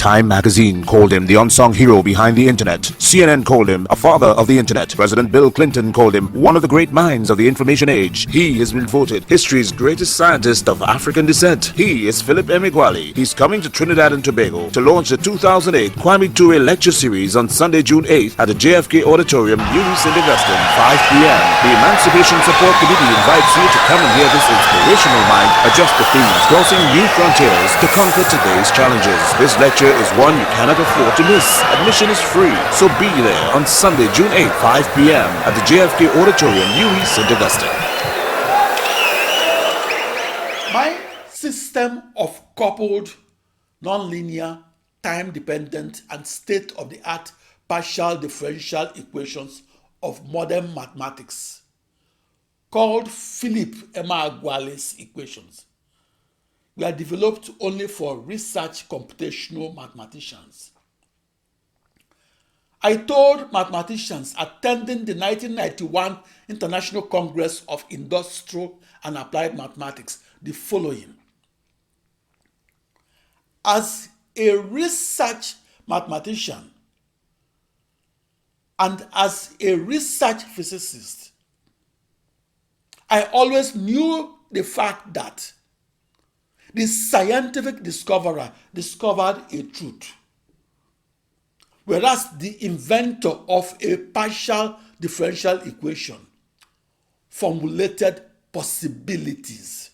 Time magazine called him the unsung hero behind the internet. CNN called him a father of the internet. President Bill Clinton called him one of the great minds of the information age. He has been voted history's greatest scientist of African descent. He is Philip Emeagwali. He's coming to Trinidad and Tobago to launch the 2008 Kwame Ture lecture series on Sunday, June 8th at the JFK Auditorium, New St. Augustine, 5 p.m. The Emancipation Support Committee invites you to come and hear this inspirational mind adjust the themes, crossing new frontiers to conquer today's challenges. This lecture is one you cannot afford to miss. Admission is free, so be there on Sunday, June 8th, 5 p.m. at the JFK Auditorium, New St. Augustine. My system of coupled, nonlinear, time-dependent, and state-of-the-art partial differential equations of modern mathematics, called Philip Emeagwali's equations, were developed only for research computational mathematicians. I told mathematicians attending the 1991 International Congress of Industrial and Applied Mathematics the following: as a research mathematician and as a research physicist, I always knew the fact that the scientific discoverer discovered a truth, whereas the inventor of a partial differential equation formulated possibilities.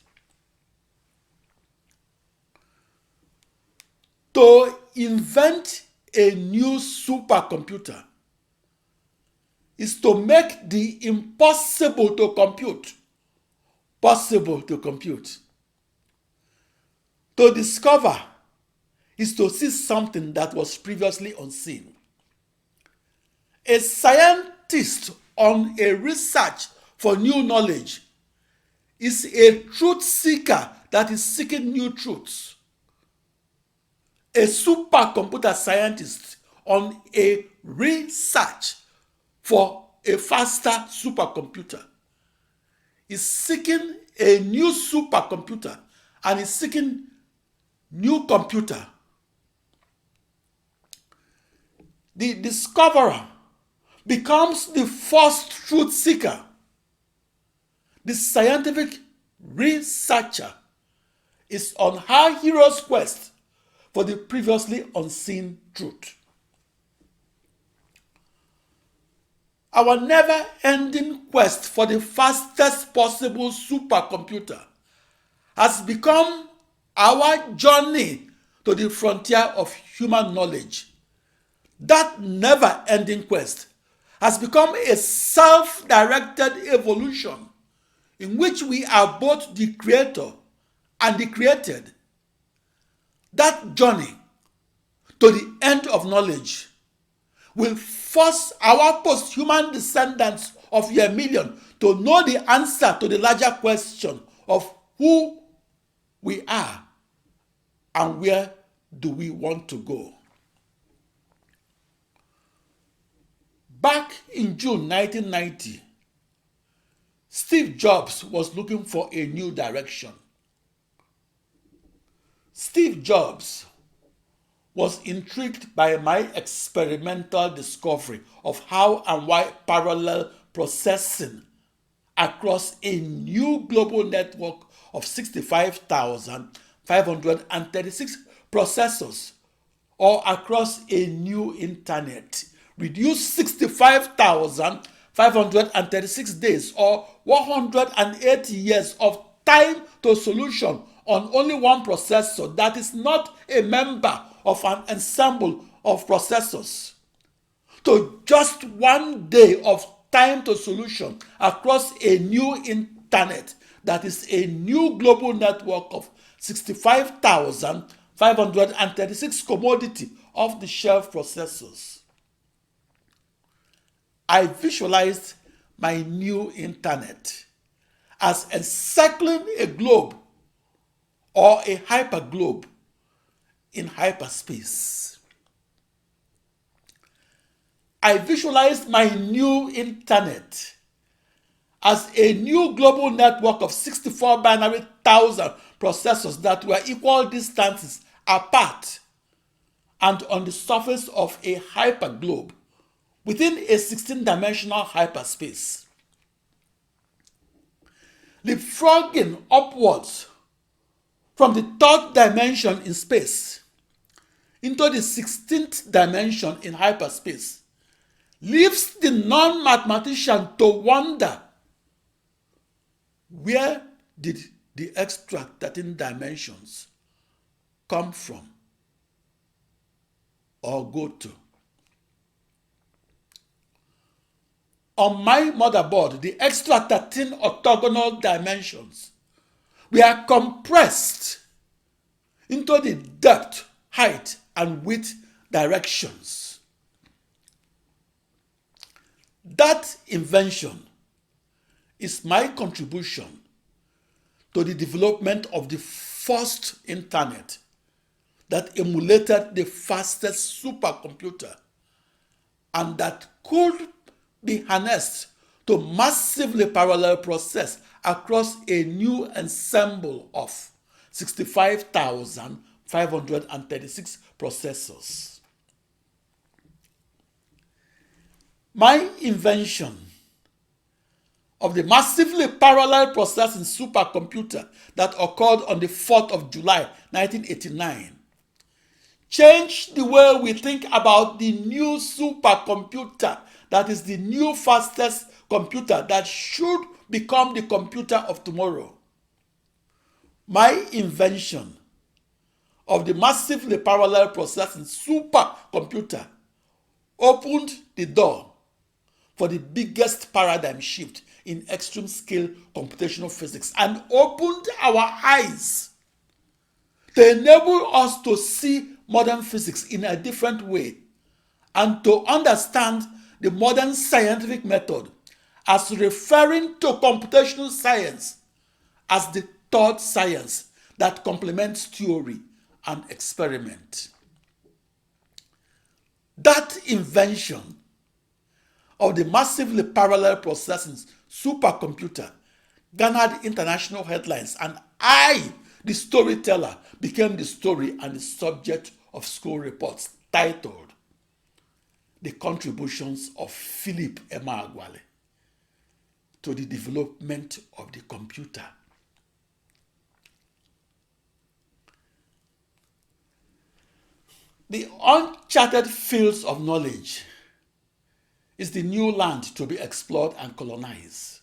To invent a new supercomputer is to make the impossible to compute possible to compute. To discover is to see something that was previously unseen. A scientist on a research for new knowledge is a truth seeker that is seeking new truths. A supercomputer scientist on a research for a faster supercomputer is seeking a new supercomputer and is seeking new computer. The discoverer becomes the first truth seeker. The scientific researcher is on her hero's quest for the previously unseen truth. Our never-ending quest for the fastest possible supercomputer has become our journey to the frontier of human knowledge. That never-ending quest has become a self-directed evolution in which we are both the creator and the created. That journey to the end of knowledge will force our post-human descendants of a million to know the answer to the larger question of who we are and where do we want to go. Back in June 1990, Steve Jobs was looking for a new direction. Steve Jobs was intrigued by my experimental discovery of how and why parallel processing across a new global network of 65,536 processors, or across a new internet, reduced 65,536 days or 180 years of time to solution on only one processor that is not a member of an ensemble of processors, to just 1 day of time to solution across a new internet that is a new global network of 65,536 commodity off-the-shelf processors. I visualized my new internet as encircling a globe or a hyperglobe in hyperspace. I visualized my new internet as a new global network of 64 binary thousand processors that were equal distances apart and on the surface of a hyperglobe within a 16-dimensional hyperspace. Leapfrogging upwards from the third dimension in space into the 16th dimension in hyperspace leaves the non-mathematician to wonder, where did the extra 13 dimensions come from or go to? On my motherboard, the extra 13 orthogonal dimensions were compressed into the depth, height, and width directions. That invention is my contribution to the development of the first internet that emulated the fastest supercomputer and that could be harnessed to massively parallel process across a new ensemble of 65,536 processors. My invention of the massively parallel processing supercomputer that occurred on the 4th of July 1989 changed the way we think about the new supercomputer that is the new fastest computer that should become the computer of tomorrow. My invention of the massively parallel processing supercomputer opened the door for the biggest paradigm shift in extreme scale computational physics and opened our eyes to enable us to see modern physics in a different way and to understand the modern scientific method as referring to computational science as the third science that complements theory and experiment. That invention of the massively parallel processing supercomputer garnered international headlines, and I, the storyteller, became the story and the subject of school reports titled "The Contributions of Philip Emeagwali to the Development of the Computer." The uncharted fields of knowledge is the new land to be explored and colonized.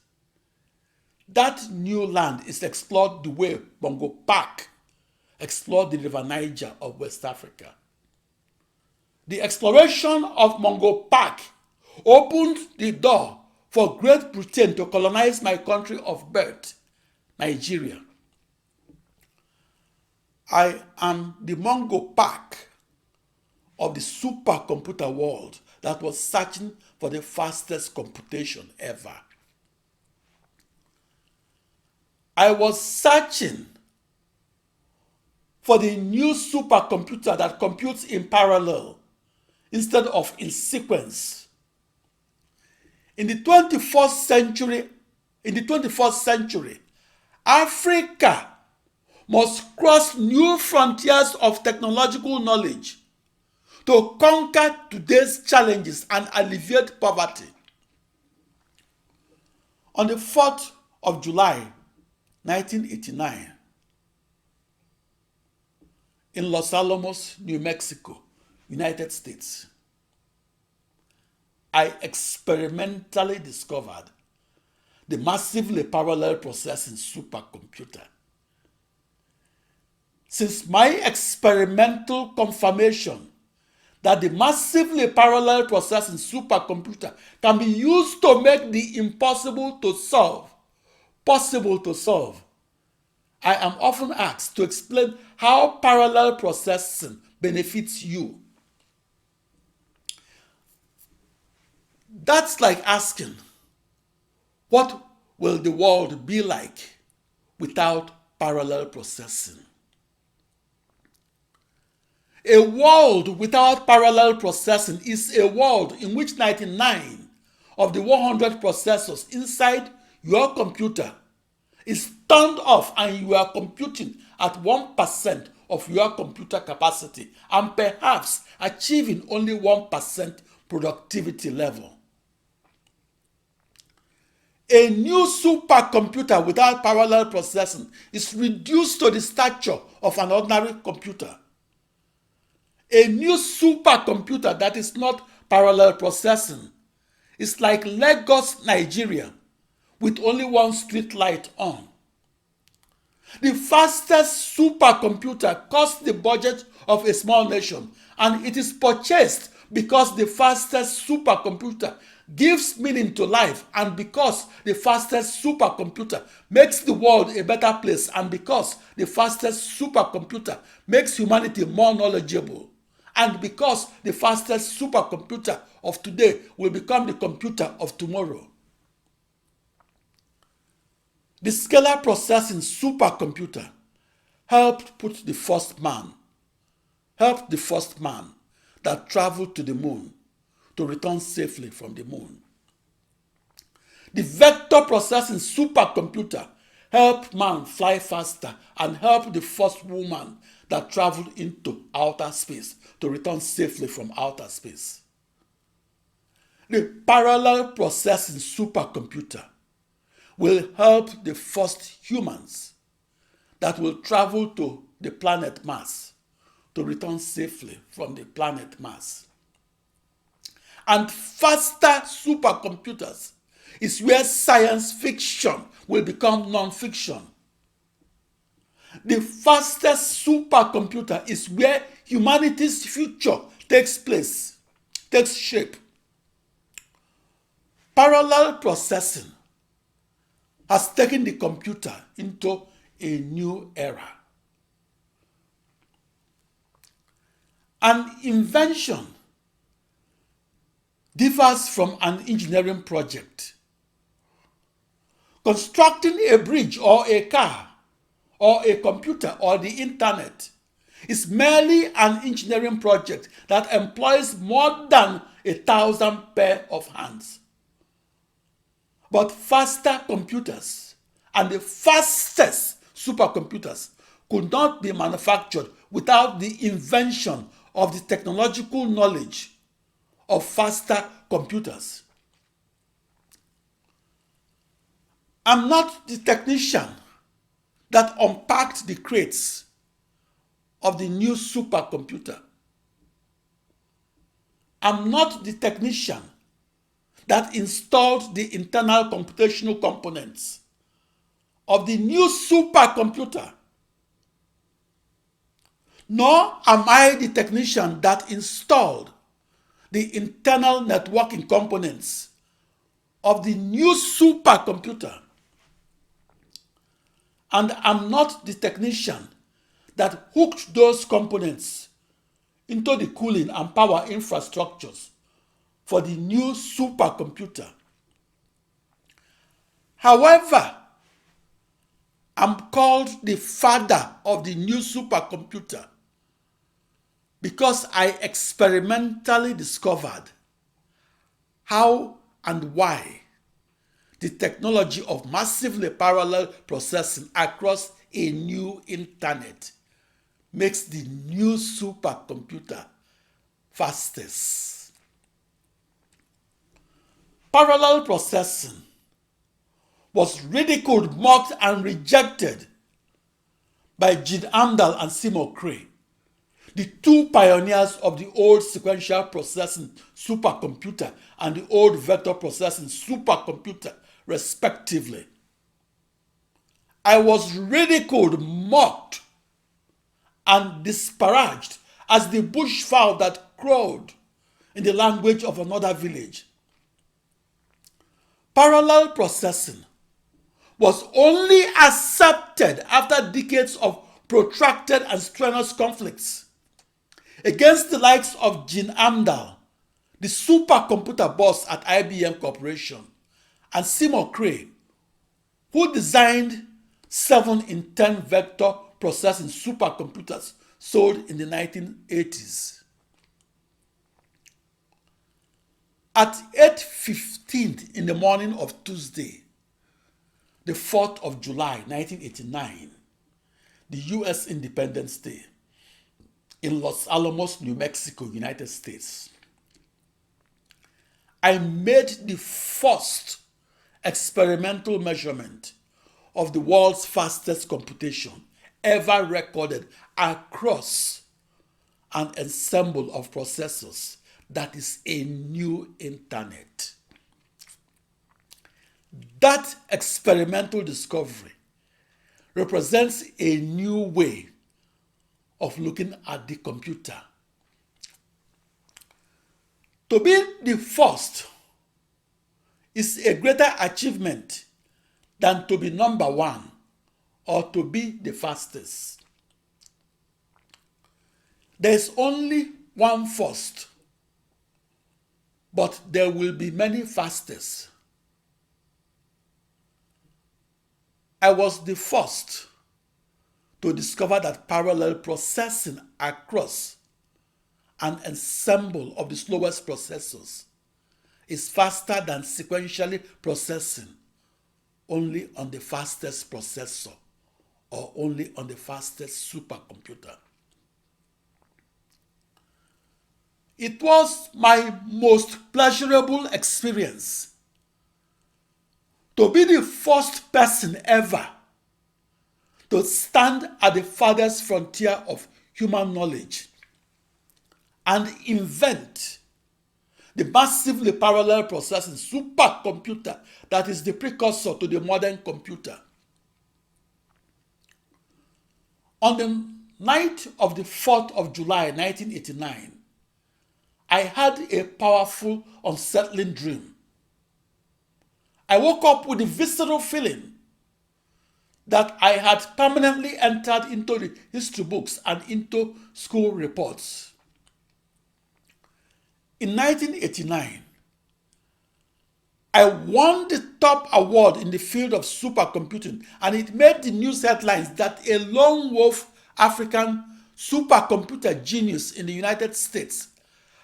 That new land is explored the way Bongo Park explored the River Niger of West Africa. The exploration of Mungo Park opened the door for Great Britain to colonize my country of birth, Nigeria. I am the Mungo Park of the supercomputer world that was searching for the fastest computation ever. I was searching for the new supercomputer that computes in parallel instead of in sequence. In the 21st century, Africa must cross new frontiers of technological knowledge to conquer today's challenges and alleviate poverty. On the 4th of July, 1989, in Los Alamos, New Mexico, United States, I experimentally discovered the massively parallel processing supercomputer. Since my experimental confirmation that the massively parallel processing supercomputer can be used to make the impossible to solve possible to solve, I am often asked to explain how parallel processing benefits you. That's like asking, what will the world be like without parallel processing? A world without parallel processing is a world in which 99 of the 100 processors inside your computer is turned off and you are computing at 1% of your computer capacity and perhaps achieving only 1% productivity level. A new supercomputer without parallel processing is reduced to the stature of an ordinary computer. A new supercomputer that is not parallel processing is like Lagos, Nigeria, with only one street light on. The fastest supercomputer costs the budget of a small nation, and it is purchased because the fastest supercomputer gives meaning to life, and because the fastest supercomputer makes the world a better place, and because the fastest supercomputer makes humanity more knowledgeable, and because the fastest supercomputer of today will become the computer of tomorrow. The scalar processing supercomputer helped the first man that traveled to the moon to return safely from the moon. The vector processing supercomputer helped man fly faster and helped the first woman that traveled into outer space to return safely from outer space. The parallel processing supercomputer will help the first humans that will travel to the planet Mars to return safely from the planet Mars. And faster supercomputers is where science fiction will become non-fiction. The fastest supercomputer is where humanity's future takes shape. Parallel processing has taken the computer into a new era. An invention differs from an engineering project. Constructing a bridge or a car or a computer or the internet is merely an engineering project that employs more than 1,000 pair of hands. But faster computers and the fastest supercomputers could not be manufactured without the invention of the technological knowledge of faster computers. I'm not the technician that unpacked the crates of the new supercomputer. I'm not the technician that installed the internal computational components of the new supercomputer. Nor am I the technician that installed the internal networking components of the new supercomputer. And I'm not the technician that hooked those components into the cooling and power infrastructures for the new supercomputer. However, I'm called the father of the new supercomputer because I experimentally discovered how and why the technology of massively parallel processing across a new internet makes the new supercomputer fastest. Parallel processing was ridiculed, mocked, and rejected by Gene Amdahl and Seymour Cray, the two pioneers of the old sequential processing supercomputer and the old vector processing supercomputer, respectively. I was ridiculed, mocked, and disparaged as the bushfowl that crowed in the language of another village. Parallel processing was only accepted after decades of protracted and strenuous conflicts against the likes of Gene Amdahl, the supercomputer boss at IBM Corporation, and Seymour Cray, who designed 7 in 10 vector processing supercomputers sold in the 1980s. At 8:15 in the morning of Tuesday, the 4th of July, 1989, the U.S. Independence Day, in Los Alamos, New Mexico, United States. I made the first experimental measurement of the world's fastest computation ever recorded across an ensemble of processors that is a new internet. That experimental discovery represents a new way of looking at the computer. To be the first is a greater achievement than to be number one or to be the fastest. There is only one first, but there will be many fastest. I was the first to discover that parallel processing across an ensemble of the slowest processors is faster than sequentially processing only on the fastest processor or only on the fastest supercomputer. It was my most pleasurable experience to be the first person ever to stand at the farthest frontier of human knowledge and invent the massively parallel processing supercomputer that is the precursor to the modern computer. On the night of the 4th of July, 1989, I had a powerful, unsettling dream. I woke up with the visceral feeling that I had permanently entered into the history books and into school reports. In 1989, I won the top award in the field of supercomputing, and it made the news headlines that a lone wolf African supercomputer genius in the United States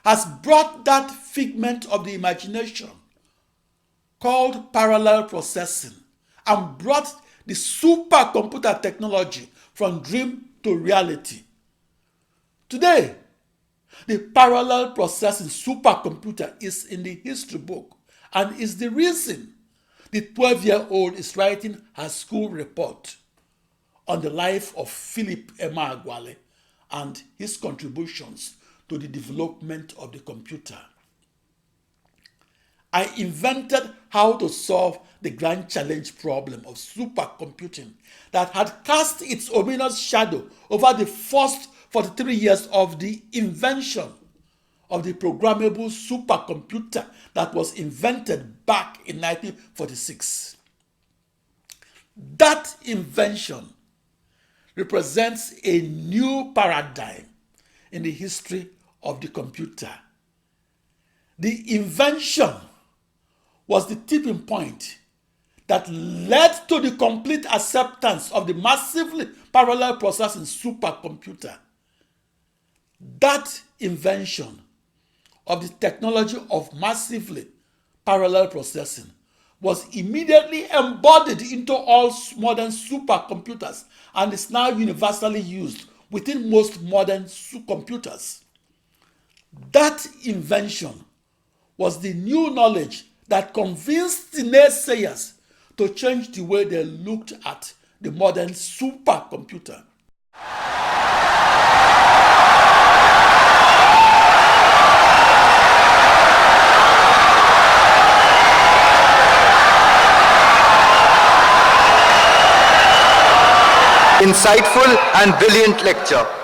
has brought that figment of the imagination called parallel processing and brought the supercomputer technology from dream to reality. Today, the parallel processing supercomputer is in the history book and is the reason the 12-year-old is writing her school report on the life of Philip Emeagwali and his contributions to the development of the computer. I invented how to solve the grand challenge problem of supercomputing that had cast its ominous shadow over the first 43 years of the invention of the programmable supercomputer that was invented back in 1946. That invention represents a new paradigm in the history of the computer. The invention was the tipping point that led to the complete acceptance of the massively parallel processing supercomputer. That invention of the technology of massively parallel processing was immediately embodied into all modern supercomputers and is now universally used within most modern computers. That invention was the new knowledge that convinced the naysayers to change the way they looked at the modern supercomputer. Insightful and brilliant lecture.